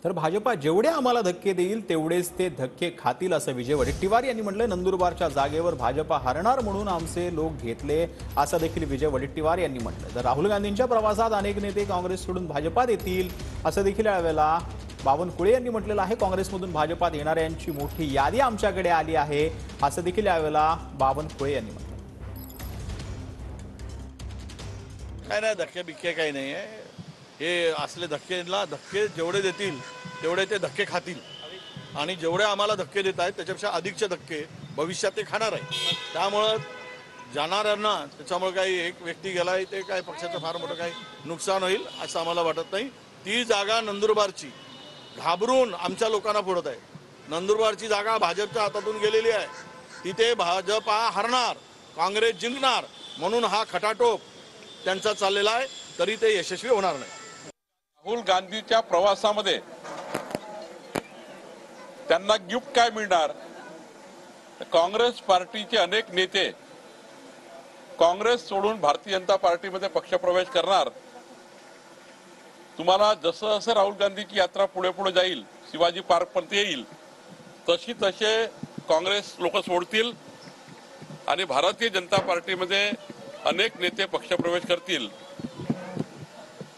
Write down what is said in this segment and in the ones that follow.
तर भाजपा जेवढे आम्हाला धक्के देईल तेवढेच ते धक्के खातील असं विजय वडेट्टीवार यांनी म्हटलं। नंदुरबारच्या जागेवर भाजपा हरणार म्हणून आमचे लोक घेतले असं देखील विजय वडेट्टीवार यांनी म्हटलं। तर राहुल गांधींच्या प्रवासात अनेक नेते काँग्रेस सोडून भाजपात येतील असं देखील यावेळेला बावनकुळे यांनी म्हटलेलं आहे। काँग्रेसमधून भाजपात येणाऱ्यांची मोठी यादी आमच्याकडे आली आहे असं देखील यावेळेला बावनकुळे यांनी म्हटलं। काय नाही, धक्के बिक्के काही नाही आहे। हे असले धक्के जेवढे देतील तेवढे ते धक्के खातील आणि जेवढे आम्हाला धक्के देत आहेत त्याच्यापेक्षा अधिकचे धक्के भविष्यात ते खाणार आहे। त्यामुळं जाणाऱ्यांना त्याच्यामुळे काही एक व्यक्ती गेलाय ते काय पक्षाचं फार मोठं काही नुकसान होईल असं आम्हाला वाटत नाही। ती जागा नंदुरबारची घाबरून आमच्या लोकांना फोडत आहे। नंदुरबारची जागा भाजपच्या हातातून गेलेली आहे, तिथे भाजपा हरणार, काँग्रेस जिंकणार म्हणून हा खटाटोप त्यांचा चाललेला आहे, तरी ते यशस्वी होणार नाही। राहुल गांधीच्या प्रवासामध्ये त्यांना गिफ्ट काय मिळणार? काँग्रेस पार्टीचे अनेक नेते काँग्रेस सोडून भारतीय जनता पार्टीमध्ये पक्षप्रवेश करणार। तुम्हाला जसं जसं राहुल गांधीची यात्रा पुढे पुढे जाईल, शिवाजी पार्क पर्यंत येईल, तसे काँग्रेस लोक सोडतील आणि भारतीय जनता पार्टीमध्ये अनेक नेते पक्षप्रवेश करतील।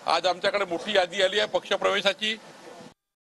आज आमच्याकडे मोठी यादी आली आहे पक्षप्रवेशाची।